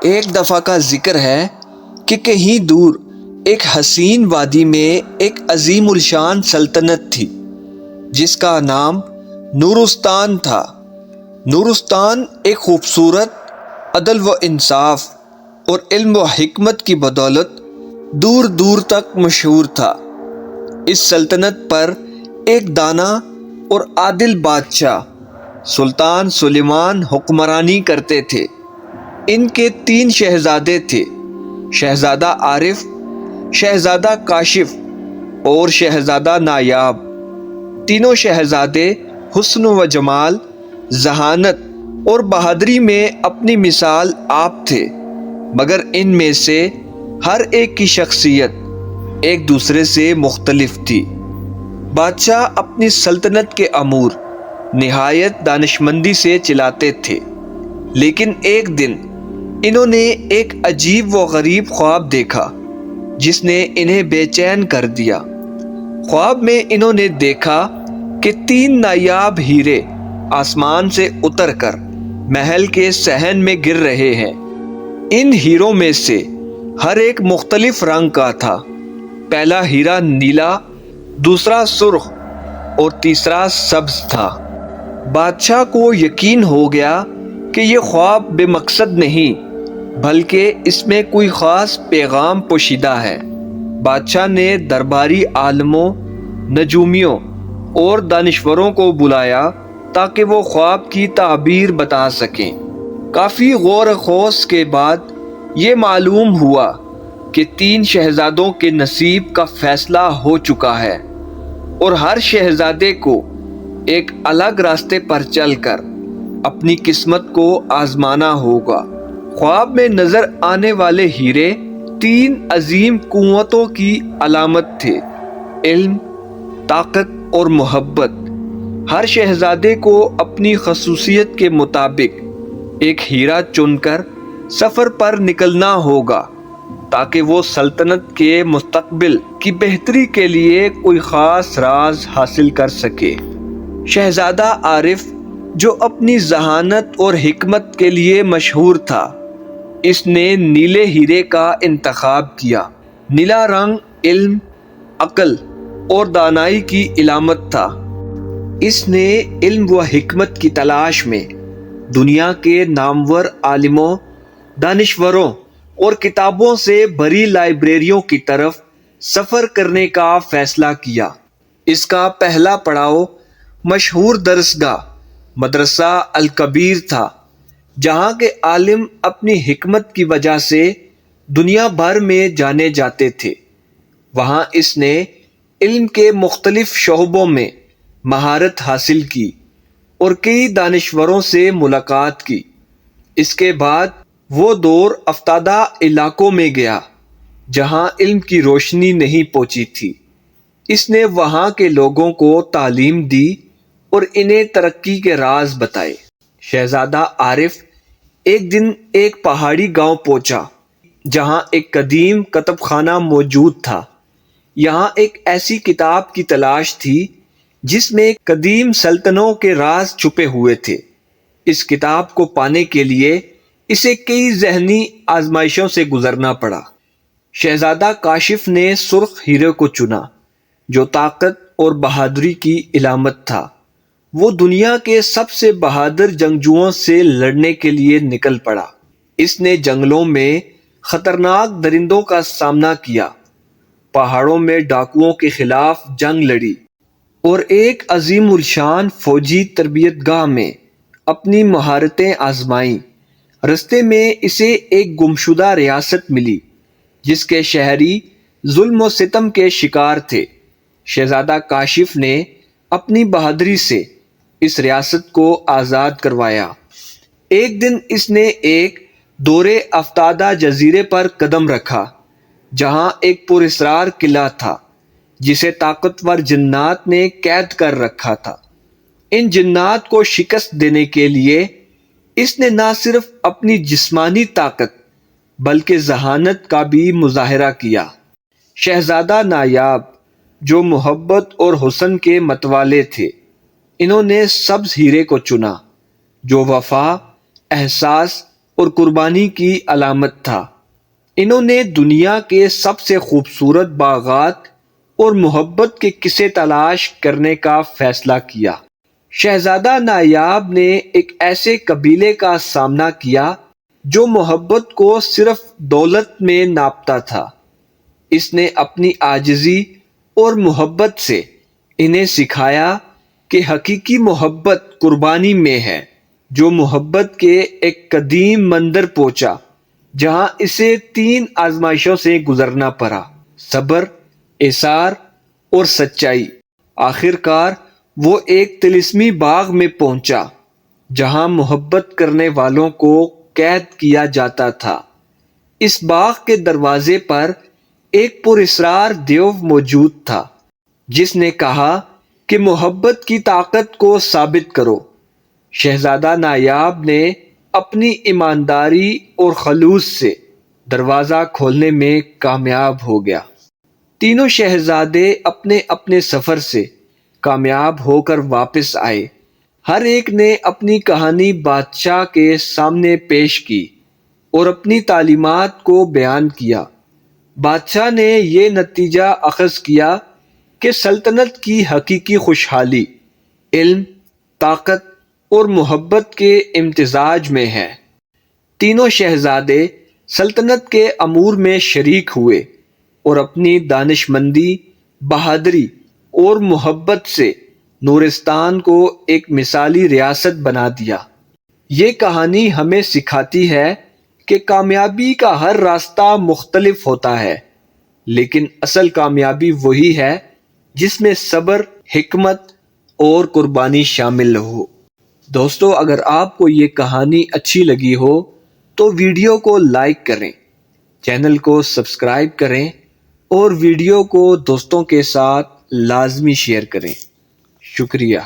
ایک دفعہ کا ذکر ہے کہ کہیں دور ایک حسین وادی میں ایک عظیم الشان سلطنت تھی جس کا نام نورستان تھا۔ نورستان ایک خوبصورت عدل و انصاف اور علم و حکمت کی بدولت دور دور تک مشہور تھا۔ اس سلطنت پر ایک دانا اور عادل بادشاہ سلطان سلیمان حکمرانی کرتے تھے۔ ان کے 3 شہزادے تھے، شہزادہ عارف، شہزادہ کاشف اور شہزادہ نایاب۔ تینوں شہزادے حسن و جمال، ذہانت اور بہادری میں اپنی مثال آپ تھے، مگر ان میں سے ہر ایک کی شخصیت ایک دوسرے سے مختلف تھی۔ بادشاہ اپنی سلطنت کے امور نہایت دانشمندی سے چلاتے تھے، لیکن ایک دن انہوں نے ایک عجیب و غریب خواب دیکھا جس نے انہیں بے چین کر دیا۔ خواب میں انہوں نے دیکھا کہ 3 نایاب ہیرے آسمان سے اتر کر محل کے صحن میں گر رہے ہیں۔ ان ہیروں میں سے ہر ایک مختلف رنگ کا تھا۔ پہلا ہیرا نیلا، دوسرا سرخ اور تیسرا سبز تھا۔ بادشاہ کو یقین ہو گیا کہ یہ خواب بے مقصد نہیں بلکہ اس میں کوئی خاص پیغام پوشیدہ ہے۔ بادشاہ نے درباری عالموں، نجومیوں اور دانشوروں کو بلایا تاکہ وہ خواب کی تعبیر بتا سکیں۔ کافی غور و خوض کے بعد یہ معلوم ہوا کہ 3 شہزادوں کے نصیب کا فیصلہ ہو چکا ہے اور ہر شہزادے کو ایک الگ راستے پر چل کر اپنی قسمت کو آزمانا ہوگا۔ خواب میں نظر آنے والے ہیرے 3 عظیم قوتوں کی علامت تھے: علم، طاقت اور محبت۔ ہر شہزادے کو اپنی خصوصیت کے مطابق ایک ہیرا چن کر سفر پر نکلنا ہوگا تاکہ وہ سلطنت کے مستقبل کی بہتری کے لیے کوئی خاص راز حاصل کر سکے۔ شہزادہ عارف، جو اپنی ذہانت اور حکمت کے لیے مشہور تھا، اس نے نیلے ہیرے کا انتخاب کیا۔ نیلا رنگ علم، عقل اور دانائی کی علامت تھا۔ اس نے علم و حکمت کی تلاش میں دنیا کے نامور عالموں، دانشوروں اور کتابوں سے بھری لائبریریوں کی طرف سفر کرنے کا فیصلہ کیا۔ اس کا پہلا پڑاؤ مشہور درسگاہ مدرسہ الکبیر تھا، جہاں کے عالم اپنی حکمت کی وجہ سے دنیا بھر میں جانے جاتے تھے۔ وہاں اس نے علم کے مختلف شعبوں میں مہارت حاصل کی اور کئی دانشوروں سے ملاقات کی۔ اس کے بعد وہ دور افتادہ علاقوں میں گیا جہاں علم کی روشنی نہیں پہنچی تھی۔ اس نے وہاں کے لوگوں کو تعلیم دی اور انہیں ترقی کے راز بتائے۔ شہزادہ عارف ایک دن ایک پہاڑی گاؤں پہنچا جہاں ایک قدیم کتب خانہ موجود تھا۔ یہاں ایک ایسی کتاب کی تلاش تھی جس میں قدیم سلطنتوں کے راز چھپے ہوئے تھے۔ اس کتاب کو پانے کے لیے اسے کئی ذہنی آزمائشوں سے گزرنا پڑا۔ شہزادہ کاشف نے سرخ ہیرے کو چنا جو طاقت اور بہادری کی علامت تھا۔ وہ دنیا کے سب سے بہادر جنگجوؤں سے لڑنے کے لیے نکل پڑا۔ اس نے جنگلوں میں خطرناک درندوں کا سامنا کیا، پہاڑوں میں ڈاکوؤں کے خلاف جنگ لڑی اور ایک عظیم الشان فوجی تربیت گاہ میں اپنی مہارتیں آزمائیں۔ رستے میں اسے ایک گمشدہ ریاست ملی جس کے شہری ظلم و ستم کے شکار تھے۔ شہزادہ کاشف نے اپنی بہادری سے اس ریاست کو آزاد کروایا۔ ایک دن اس نے ایک دورے افتادہ جزیرے پر قدم رکھا جہاں ایک پراسرار قلعہ تھا جسے طاقتور جنات نے قید کر رکھا تھا۔ ان جنات کو شکست دینے کے لیے اس نے نہ صرف اپنی جسمانی طاقت بلکہ ذہانت کا بھی مظاہرہ کیا۔ شہزادہ نایاب، جو محبت اور حسن کے متوالے تھے، انہوں نے سبز ہیرے کو چنا جو وفا، احساس اور قربانی کی علامت تھا۔ انہوں نے دنیا کے سب سے خوبصورت باغات اور محبت کے قصے تلاش کرنے کا فیصلہ کیا۔ شہزادہ نایاب نے ایک ایسے قبیلے کا سامنا کیا جو محبت کو صرف دولت میں ناپتا تھا۔ اس نے اپنی عاجزی اور محبت سے انہیں سکھایا کہ حقیقی محبت قربانی میں ہے۔ جو محبت کے ایک قدیم منظر پہنچا جہاں اسے 3 آزمائشوں سے گزرنا پڑا: صبر، ایثار اور سچائی۔ آخر کار وہ ایک طلسمی باغ میں پہنچا جہاں محبت کرنے والوں کو قید کیا جاتا تھا۔ اس باغ کے دروازے پر ایک پراسرار دیو موجود تھا جس نے کہا کہ محبت کی طاقت کو ثابت کرو۔ شہزادہ نایاب نے اپنی ایمانداری اور خلوص سے دروازہ کھولنے میں کامیاب ہو گیا۔ تینوں شہزادے اپنے اپنے سفر سے کامیاب ہو کر واپس آئے۔ ہر ایک نے اپنی کہانی بادشاہ کے سامنے پیش کی اور اپنی تعلیمات کو بیان کیا۔ بادشاہ نے یہ نتیجہ اخذ کیا کہ سلطنت کی حقیقی خوشحالی علم، طاقت اور محبت کے امتزاج میں ہے۔ تینوں شہزادے سلطنت کے امور میں شریک ہوئے اور اپنی دانشمندی، بہادری اور محبت سے نورستان کو ایک مثالی ریاست بنا دیا۔ یہ کہانی ہمیں سکھاتی ہے کہ کامیابی کا ہر راستہ مختلف ہوتا ہے، لیکن اصل کامیابی وہی ہے جس میں صبر، حکمت اور قربانی شامل ہو۔ دوستو، اگر آپ کو یہ کہانی اچھی لگی ہو تو ویڈیو کو لائک کریں، چینل کو سبسکرائب کریں اور ویڈیو کو دوستوں کے ساتھ لازمی شیئر کریں۔ شکریہ۔